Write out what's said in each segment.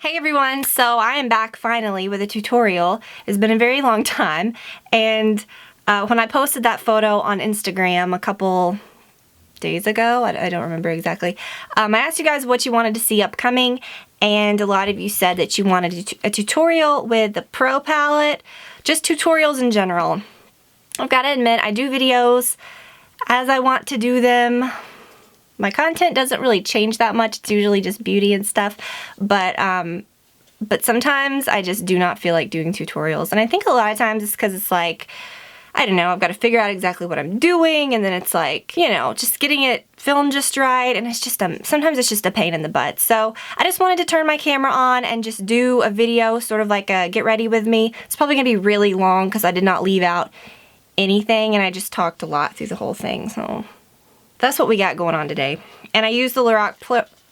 Hey everyone, so I am back finally with a tutorial. It's been a very long time, and when I posted that photo on Instagram a couple days ago, I don't remember exactly, I asked you guys what you wanted to see upcoming, and a lot of you said that you wanted a tutorial with the Pro palette, just tutorials in general. I've got to admit, I do videos as I want to do them. My content doesn't really change that much. It's usually just beauty and stuff, but sometimes I just do not feel like doing tutorials. And I think a lot of times it's because it's like, I don't know, I've got to figure out exactly what I'm doing, and then it's like, you know, just getting it filmed just right, and it's just, sometimes it's just a pain in the butt. So I just wanted to turn my camera on and just do a video, sort of like a get ready with me. It's probably going to be really long because I did not leave out anything, and I just talked a lot through the whole thing, so that's what we got going on today. And I use the Lorac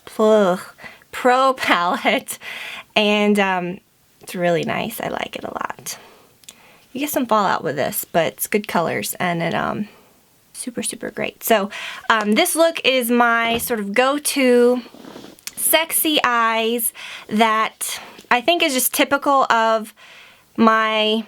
Pro palette, and it's really nice. I like it a lot. You get some fallout with this, but it's good colors, and it super great. So this look is my sort of go-to sexy eyes that I think is just typical of my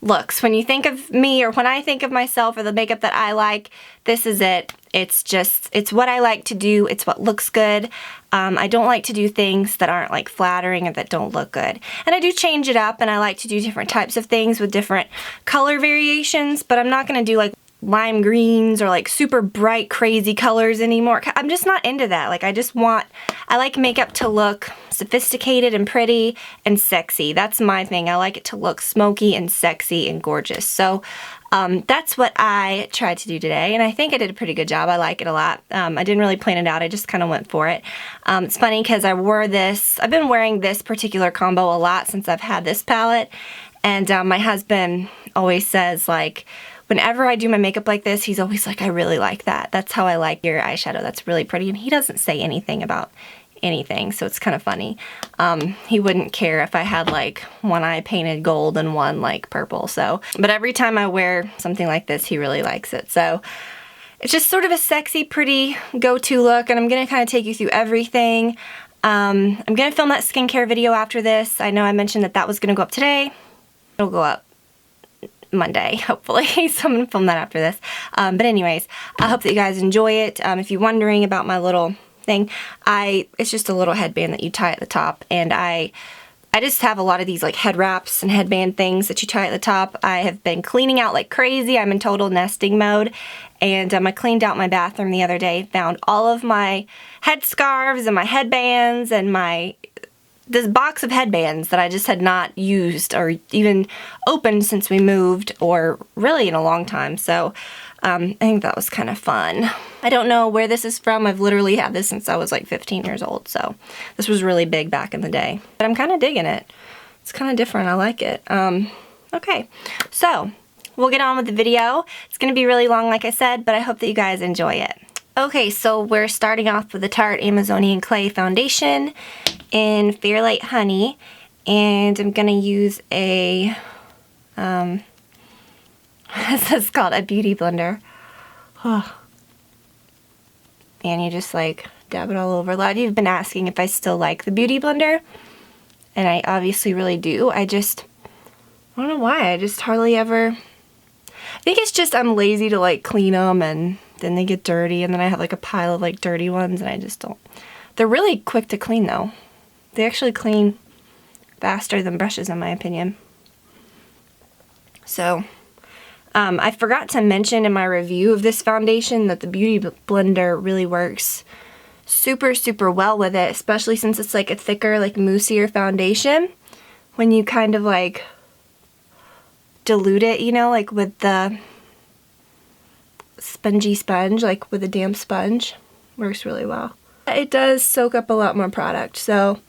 looks. When you think of me, or when I think of myself or the makeup that I like, this is it. It's what I like to do. It's what looks good. I don't like to do things that aren't like flattering or that don't look good. And I do change it up, and I like to do different types of things with different color variations, but I'm not going to do like lime greens or like super bright crazy colors anymore. I'm just not into that. Like I like makeup to look sophisticated and pretty and sexy. That's my thing. I like it to look smoky and sexy and gorgeous. So that's what I tried to do today, and I think I did a pretty good job. I like it a lot. I didn't really plan it out. I just kind of went for it. It's funny because I've been wearing this particular combo a lot since I've had this palette, and my husband always says, like, whenever I do my makeup like this, he's always like, I really like that. That's how I like your eyeshadow. That's really pretty. And he doesn't say anything about anything, so it's kind of funny. He wouldn't care if I had like one eye painted gold and one like purple. So, but every time I wear something like this, he really likes it. So it's just sort of a sexy, pretty go-to look, and I'm gonna kind of take you through everything. I'm gonna film that skincare video after this. I know I mentioned that was gonna go up today. It'll go up Monday, hopefully, so I'm gonna film that after this. But anyways, I hope that you guys enjoy it. If you're wondering about my little thing, it's just a little headband that you tie at the top, and I just have a lot of these like head wraps and headband things that you tie at the top. I have been cleaning out like crazy. I'm in total nesting mode, and I cleaned out my bathroom the other day, found all of my head scarves and my headbands and this box of headbands that I just had not used or even opened since we moved, or really in a long time. So I think that was kind of fun. I don't know where this is from. I've literally had this since I was like 15 years old, so this was really big back in the day. But I'm kind of digging it. It's kind of different. I like it. Okay, so we'll get on with the video. It's going to be really long, like I said, but I hope that you guys enjoy it. Okay, so we're starting off with the Tarte Amazonian Clay Foundation in Fairlight Honey, and I'm gonna use a this is called a beauty blender. And you just like dab it all over. A lot of you have been asking if I still like the beauty blender, and I obviously really do. I don't know why, I just hardly ever, I think it's just I'm lazy to like clean them, and then they get dirty, and then I have like a pile of like dirty ones, and I just don't. They're really quick to clean though. They actually clean faster than brushes, in my opinion. So, I forgot to mention in my review of this foundation that the Beauty Blender really works super well with it, especially since it's like a thicker, like moussier foundation. When you kind of like dilute it, you know, like with the spongy sponge, like with a damp sponge, works really well. It does soak up a lot more product, so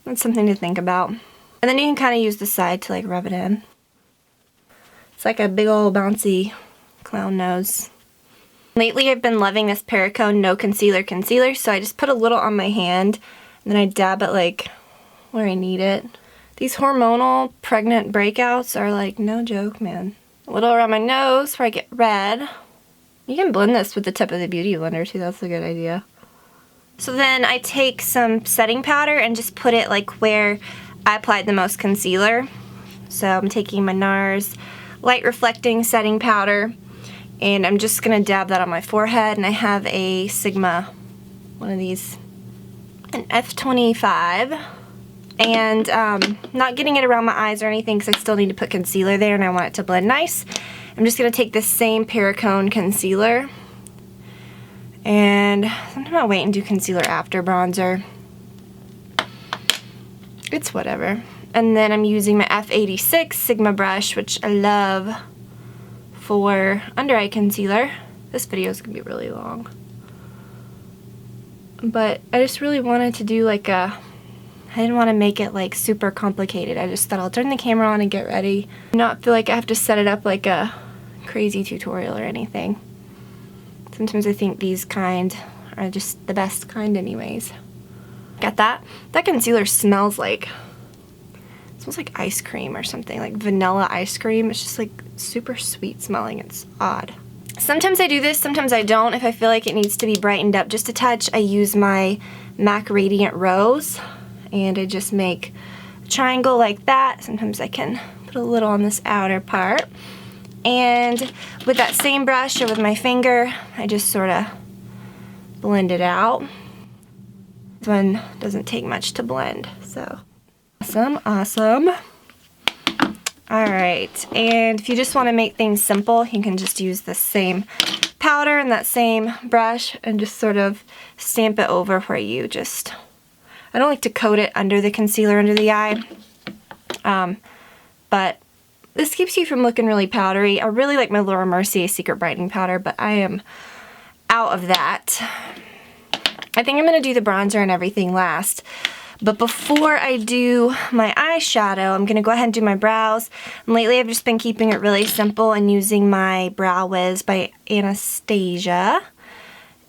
that's something to think about. And then you can kind of use the side to like rub it in. It's like a big old bouncy clown nose. Lately I've been loving this Perricone No Concealer, so I just put a little on my hand, and then I dab it like where I need it. These hormonal pregnant breakouts are like no joke, man. A little around my nose where I get red. You can blend this with the tip of the Beauty Blender too, that's a good idea. So then I take some setting powder and just put it like where I applied the most concealer. So I'm taking my NARS Light Reflecting Setting Powder, and I'm just going to dab that on my forehead, and I have a Sigma, one of these, an F25, and not getting it around my eyes or anything because I still need to put concealer there and I want it to blend nice. I'm just going to take this same Paracone concealer, and sometimes I'll wait and do concealer after bronzer. It's whatever. And then I'm using my F86 Sigma brush, which I love for under eye concealer. This video is going to be really long. But I just really wanted to do like a, I didn't want to make it like super complicated. I just thought I'll turn the camera on and get ready. Not feel like I have to set it up like a crazy tutorial or anything. Sometimes I think these kind are just the best kind anyways. Got that? That concealer smells like, it smells like ice cream or something, like vanilla ice cream. It's just like super sweet smelling. It's odd. Sometimes I do this, sometimes I don't. If I feel like it needs to be brightened up just a touch, I use my MAC Radiant Rose, and I just make a triangle like that. Sometimes I can put a little on this outer part. And with that same brush or with my finger, I just sort of blend it out. This one doesn't take much to blend, so awesome, awesome. Alright, and if you just want to make things simple, you can just use the same powder and that same brush and just sort of stamp it over where you just, I don't like to coat it under the concealer under the eye, but this keeps you from looking really powdery. I really like my Laura Mercier Secret Brightening Powder, but I am out of that. I think I'm going to do the bronzer and everything last. But before I do my eyeshadow, I'm going to go ahead and do my brows. And lately I've just been keeping it really simple and using my Brow Wiz by Anastasia.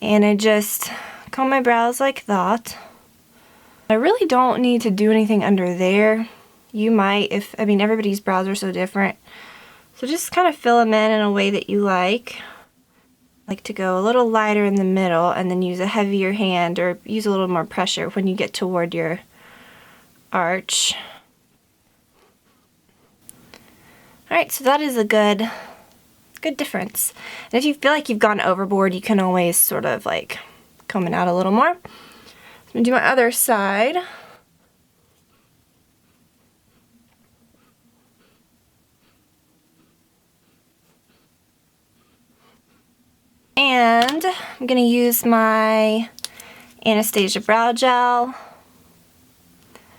And I just comb my brows like that. I really don't need to do anything under there. You might, if, I mean, everybody's brows are so different. So just kind of fill them in a way that you like. I like to go a little lighter in the middle and then use a heavier hand or use a little more pressure when you get toward your arch. Alright, so that is a good difference. And if you feel like you've gone overboard, you can always sort of like comb it out a little more. So I'm going to do my other side. And I'm going to use my Anastasia Brow Gel.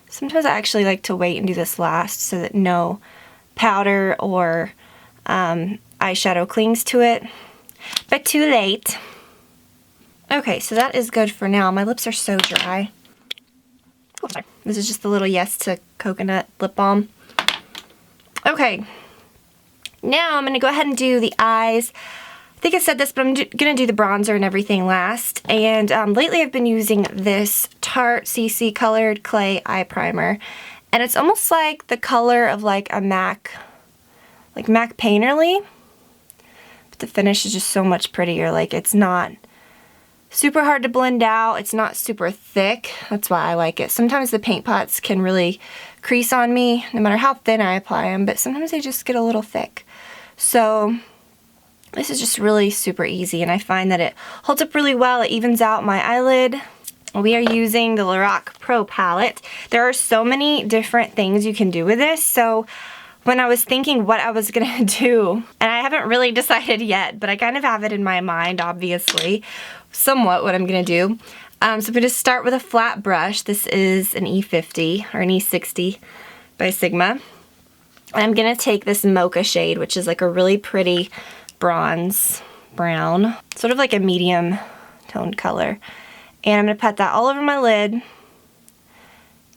Sometimes I actually like to wait and do this last so that no powder or eyeshadow clings to it. But too late. Okay, so that is good for now. My lips are so dry. Oh, sorry. This is just a little Yes to Coconut lip balm. Okay, now I'm going to go ahead and do the eyes. I think I said this, but I'm going to do the bronzer and everything last. And lately I've been using this Tarte CC Colored Clay Eye Primer. And it's almost like the color of like a MAC Painterly. But the finish is just so much prettier. Like, it's not super hard to blend out. It's not super thick. That's why I like it. Sometimes the paint pots can really crease on me, no matter how thin I apply them. But sometimes they just get a little thick. So this is just really super easy, and I find that it holds up really well. It evens out my eyelid. We are using the Lorac Pro palette. There are so many different things you can do with this, so when I was thinking what I was gonna do, and I haven't really decided yet, but I kind of have it in my mind, obviously, somewhat what I'm gonna do. So I'm gonna start with a flat brush. This is an E50 or an E60 by Sigma. And I'm gonna take this mocha shade, which is like a really pretty bronze brown, sort of like a medium toned color, and I'm going to put that all over my lid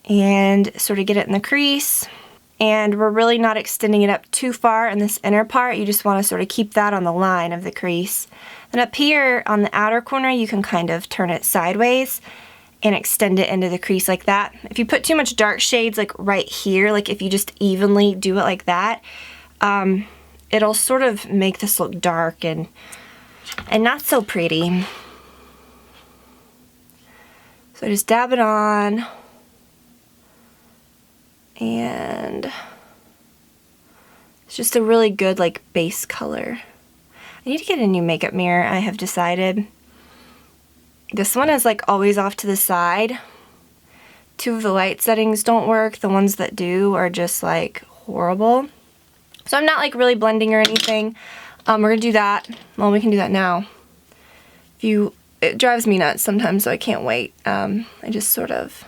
and sort of get it in the crease. And we're really not extending it up too far in this inner part. You just want to sort of keep that on the line of the crease. Then up here on the outer corner, you can kind of turn it sideways and extend it into the crease like that. If you put too much dark shades like right here, like if you just evenly do it like that, it'll sort of make this look dark and not so pretty. So I just dab it on, and it's just a really good like base color. I need to get a new makeup mirror, I have decided. This one is like always off to the side. Two of the light settings don't work. The ones that do are just like horrible. So I'm not like really blending or anything. We're gonna do that. Well, we can do that now. It drives me nuts sometimes, so I can't wait. I just sort of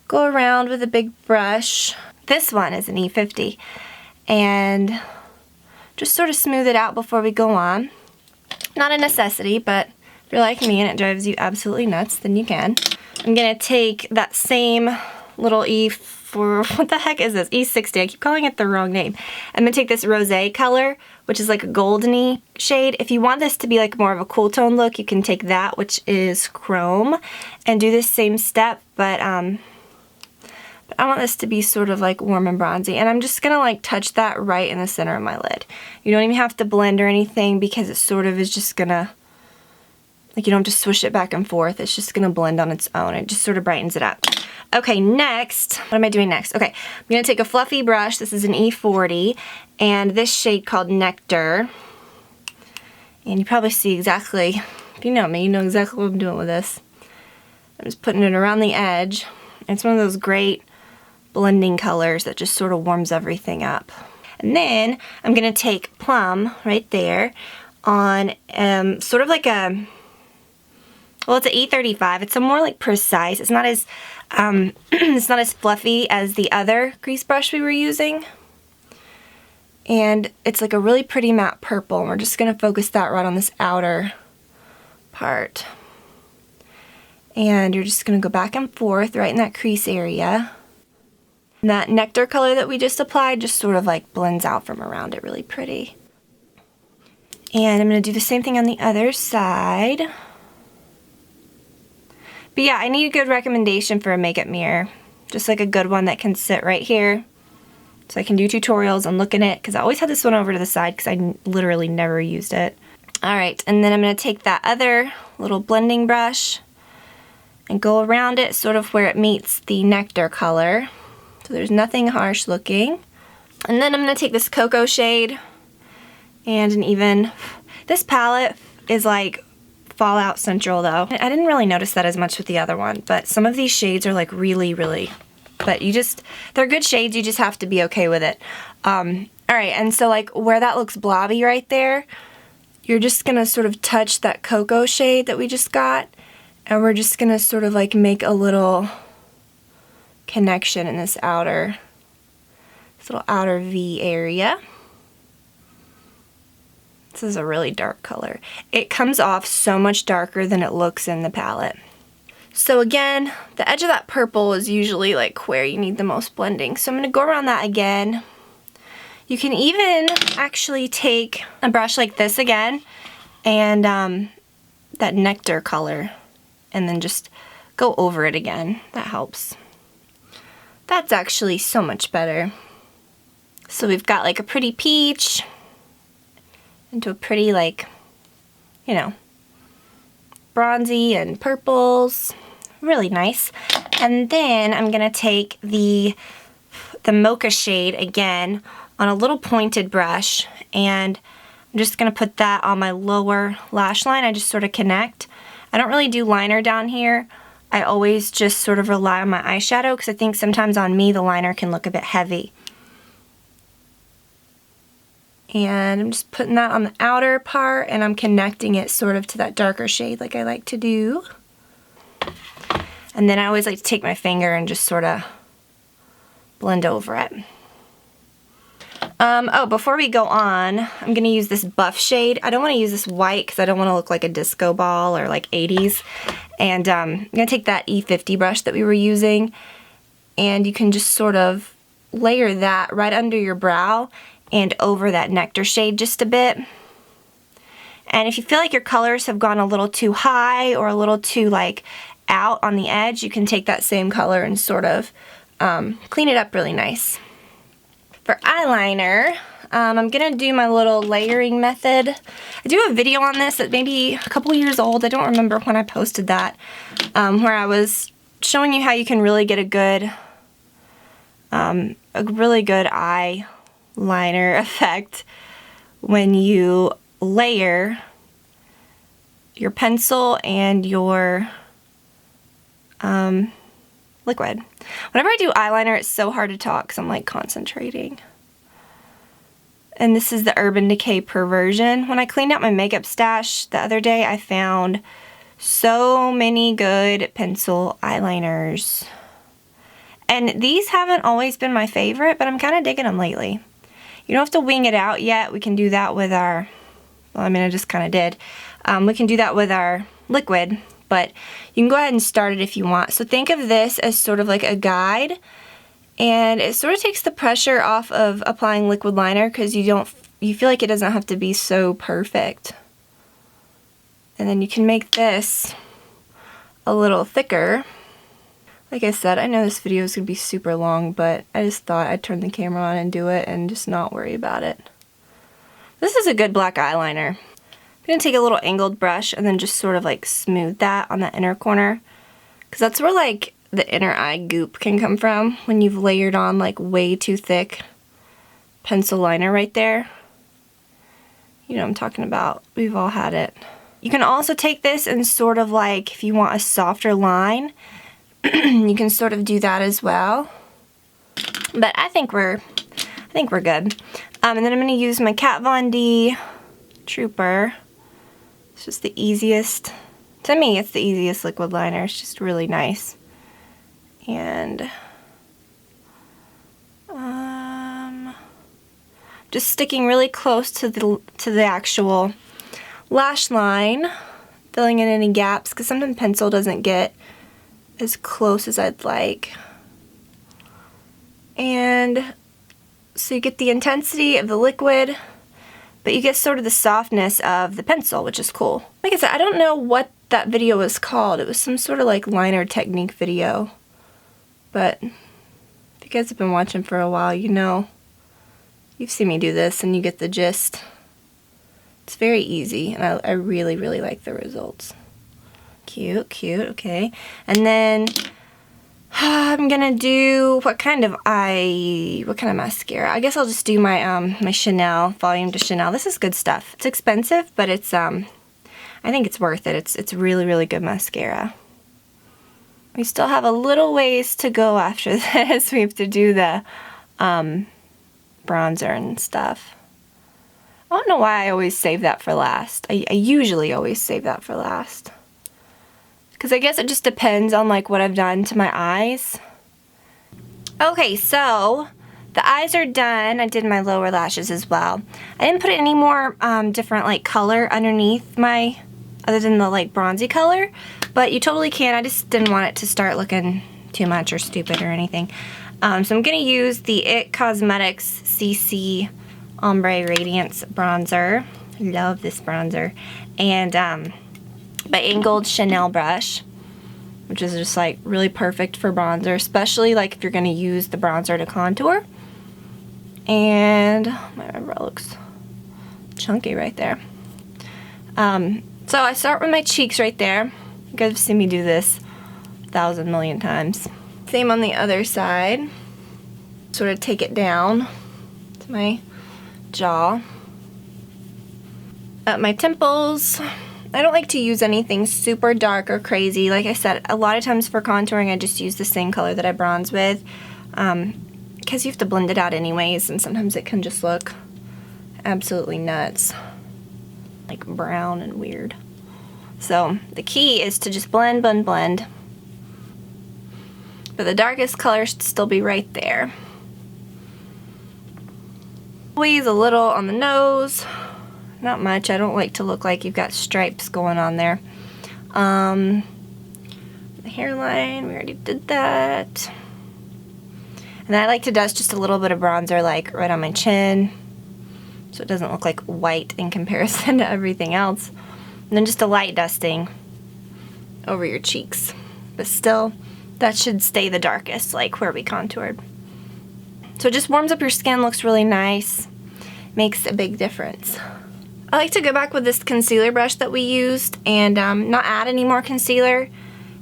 go around with a big brush. This one is an E50, and just sort of smooth it out before we go on. Not a necessity, but if you're like me and it drives you absolutely nuts, then you can. I'm gonna take that same little what the heck is this? E60, I keep calling it the wrong name. I'm gonna take this rosé color, which is like a goldeny shade. If you want this to be like more of a cool tone look, you can take that, which is chrome, and do this same step, but I want this to be sort of like warm and bronzy, and I'm just gonna like touch that right in the center of my lid. You don't even have to blend or anything because it sort of is just gonna, like, you don't have to swish it back and forth. It's just gonna blend on its own. It just sort of brightens it up. Okay, next, what am I doing next? Okay, I'm gonna take a fluffy brush. This is an E40, and this shade called Nectar. And you probably see exactly, if you know me, you know exactly what I'm doing with this. I'm just putting it around the edge. It's one of those great blending colors that just sort of warms everything up. And then I'm gonna take Plum right there on sort of like a, well, it's an E35. It's a more like precise. It's not as it's not as fluffy as the other crease brush we were using. And it's like a really pretty matte purple. And we're just gonna focus that right on this outer part. And you're just gonna go back and forth right in that crease area. And that Nectar color that we just applied just sort of like blends out from around it, really pretty. And I'm gonna do the same thing on the other side. But yeah, I need a good recommendation for a makeup mirror. Just like a good one that can sit right here. So I can do tutorials and look in it, because I always had this one over to the side because I literally never used it. Alright, and then I'm going to take that other little blending brush and go around it sort of where it meets the Nectar color. So there's nothing harsh looking. And then I'm going to take this cocoa shade and this palette is like Fallout Central though. I didn't really notice that as much with the other one, but some of these shades are like really, but they're good shades, you just have to be okay with it. Alright, and so like where that looks blobby right there, you're just gonna sort of touch that cocoa shade that we just got, and we're just gonna sort of like make a little connection in this little outer V area. This is a really dark color. It comes off so much darker than it looks in the palette. So again, the edge of that purple is usually like where you need the most blending. So I'm going to go around that again. You can even actually take a brush like this again and that Nectar color, and then just go over it again. That helps. That's actually so much better. So we've got like a pretty peach into a pretty, like, you know, bronzy and purples. Really nice. And then I'm gonna take the mocha shade again on a little pointed brush, and I'm just gonna put that on my lower lash line. I just sort of connect. I don't really do liner down here. I always just sort of rely on my eyeshadow because I think sometimes on me the liner can look a bit heavy. And I'm just putting that on the outer part, and I'm connecting it sort of to that darker shade like I like to do. And then I always like to take my finger and just sort of blend over it. Oh, before we go on, I'm going to use this buff shade. I don't want to use this white because I don't want to look like a disco ball or like 80s. And I'm going to take that E50 brush that we were using, and you can just sort of layer that right under your brow and over that Nectar shade just a bit. And if you feel like your colors have gone a little too high or a little too like out on the edge, you can take that same color and sort of clean it up really nice. For eyeliner, I'm gonna do my little layering method. I do a video on this that maybe a couple years old. I don't remember when I posted that, where I was showing you how you can really get a really good eyeliner effect when you layer your pencil and your liquid. Whenever I do eyeliner, it's so hard to talk because I'm like concentrating. And this is the Urban Decay Perversion. When I cleaned out my makeup stash the other day, I found so many good pencil eyeliners. And these haven't always been my favorite, but I'm kind of digging them lately. You don't have to wing it out yet. We can do that with our, well, I mean, I just kind of did. We can do that with our liquid, but you can go ahead and start it if you want. So think of this as sort of like a guide, and it sort of takes the pressure off of applying liquid liner because you feel like it doesn't have to be so perfect. And then you can make this a little thicker. Like I said, I know this video is going to be super long, but I just thought I'd turn the camera on and do it and just not worry about it. This is a good black eyeliner. I'm going to take a little angled brush and then just sort of like smooth that on the inner corner, because that's where like the inner eye goop can come from when you've layered on like way too thick pencil liner right there. You know what I'm talking about. We've all had it. You can also take this and sort of like, if you want a softer line, you can sort of do that as well. But I think we're good. And then I'm going to use my Kat Von D Trooper. It's just the easiest, to me it's the easiest liquid liner. It's just really nice. And just sticking really close to the actual lash line, filling in any gaps, because sometimes pencil doesn't get as close as I'd like. And so you get the intensity of the liquid, but you get sort of the softness of the pencil, which is cool. Like I said, I don't know what that video was called. It was some sort of like liner technique video. But if you guys have been watching for a while, you know, you've seen me do this and you get the gist. It's very easy, and I really, really like the results. Cute, cute, okay. And then I'm gonna do, what kind of mascara? I guess I'll just do my my Chanel, Volume de Chanel. This is good stuff. It's expensive, but it's I think it's worth it. It's really, really good mascara. We still have a little ways to go after this. We have to do the bronzer and stuff. I don't know why I always save that for last. I usually always save that for last. Because I guess it just depends on like what I've done to my eyes. Okay, so the eyes are done. I did my lower lashes as well. I didn't put any more different like color underneath my, other than the like bronzy color, but you totally can. I just didn't want it to start looking too much or stupid or anything. So I'm going to use the IT Cosmetics CC Ombre Radiance Bronzer. I love this bronzer. And my angled Chanel brush, which is just like really perfect for bronzer, especially like if you're going to use the bronzer to contour. And my eyebrow looks chunky right there. So I start with my cheeks right there. You guys have seen me do this 1,000 million times. Same on the other side. Sort of take it down to my jaw. Up my temples. I don't like to use anything super dark or crazy. Like I said, a lot of times for contouring I just use the same color that I bronze with, because you have to blend it out anyways, and sometimes it can just look absolutely nuts, like brown and weird. So the key is to just blend, blend, blend. But the darkest color should still be right there. Squeeze a little on the nose. Not much. I don't like to look like you've got stripes going on there. The hairline, we already did that. And then I like to dust just a little bit of bronzer like right on my chin, so it doesn't look like white in comparison to everything else. And then just a light dusting over your cheeks. But still, that should stay the darkest, like where we contoured. So it just warms up your skin, looks really nice. makes a big difference. I like to go back with this concealer brush that we used and not add any more concealer,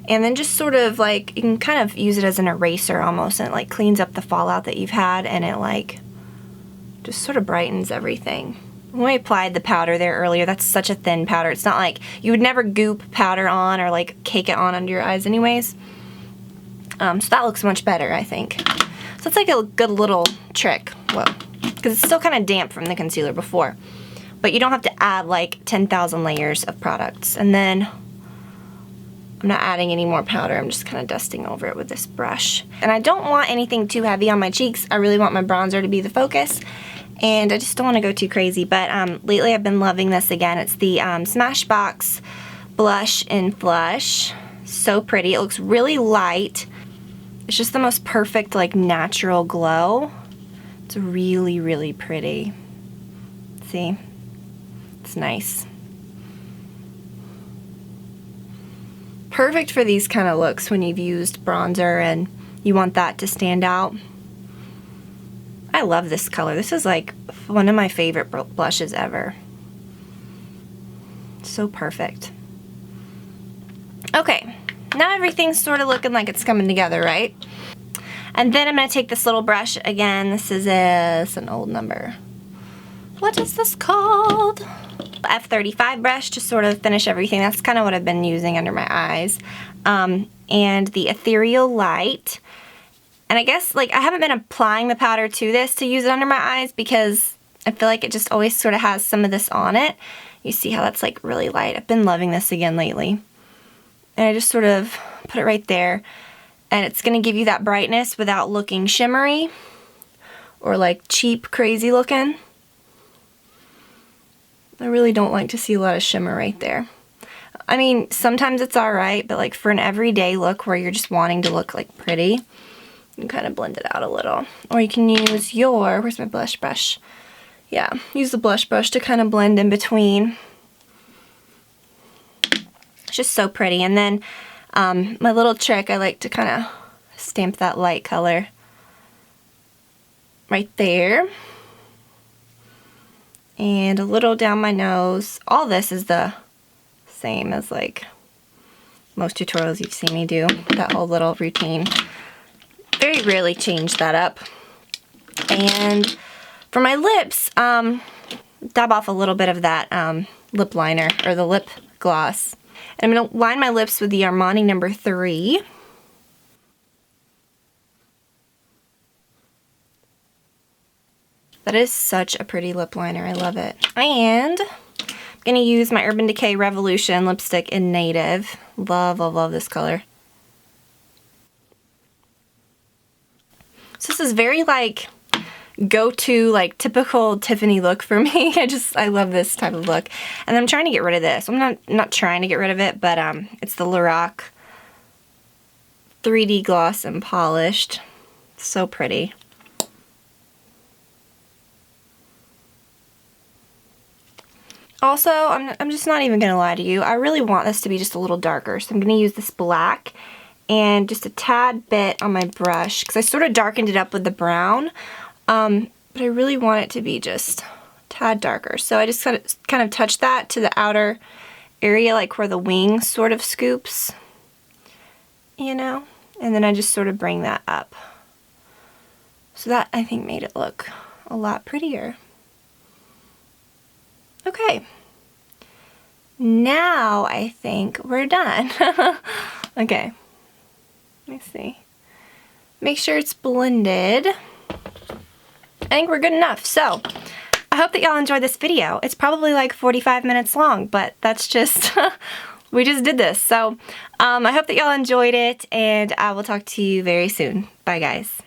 and then just sort of like, you can kind of use it as an eraser almost, and it like cleans up the fallout that you've had, and it like just sort of brightens everything. When we applied the powder there earlier, that's such a thin powder. It's not like, you would never goop powder on or like cake it on under your eyes anyways. So that looks much better, I think. So it's like a good little trick. Whoa. Because it's still kind of damp from the concealer before. But you don't have to add like 10,000 layers of products. And then I'm not adding any more powder. I'm just kind of dusting over it with this brush. And I don't want anything too heavy on my cheeks. I really want my bronzer to be the focus. And I just don't want to go too crazy. But lately I've been loving this again. It's the Smashbox Blush in Flush. So pretty. It looks really light. It's just the most perfect like natural glow. It's really, really pretty. See? It's nice. Perfect for these kind of looks when you've used bronzer and you want that to stand out. I love this color. This is like one of my favorite blushes ever. So perfect. Okay, now everything's sort of looking like it's coming together, right? And then I'm going to take this little brush again. This is an old number. What is this called? F35 brush to sort of finish everything. That's kind of what I've been using under my eyes. And the Ethereal Light. And I guess like I haven't been applying the powder to this to use it under my eyes because I feel like it just always sort of has some of this on it. You see how that's like really light. I've been loving this again lately. And I just sort of put it right there. And it's going to give you that brightness without looking shimmery or like cheap, crazy looking. I really don't like to see a lot of shimmer right there. I mean, sometimes it's alright, but like for an everyday look where you're just wanting to look like pretty, you can kind of blend it out a little. Or you can use your, where's my blush brush? Yeah, use the blush brush to kind of blend in between. It's just so pretty. And then my little trick, I like to kind of stamp that light color right there. And a little down my nose. All this is the same as like most tutorials you've seen me do. That whole little routine. Very rarely change that up. And for my lips, dab off a little bit of that lip liner or the lip gloss. And I'm going to line my lips with the Armani number 3. That is such a pretty lip liner. I love it. And I'm going to use my Urban Decay Revolution lipstick in Native. Love, love, love this color. So this is very like go-to like typical Tiffany look for me. I love this type of look. And I'm trying to get rid of this. I'm not trying to get rid of it, but it's the Lorac 3D Gloss and Polished. So pretty. Also, I'm just not even going to lie to you. I really want this to be just a little darker. So I'm going to use this black and just a tad bit on my brush because I sort of darkened it up with the brown. But I really want it to be just a tad darker. So I just kind of touch that to the outer area, like where the wing sort of scoops, you know? And then I just sort of bring that up. So that, I think, made it look a lot prettier. Okay. Now I think we're done. Okay. Let me see. Make sure it's blended. I think we're good enough. So, I hope that y'all enjoyed this video. It's probably like 45 minutes long, but that's just, we just did this. So, I hope that y'all enjoyed it, and I will talk to you very soon. Bye, guys.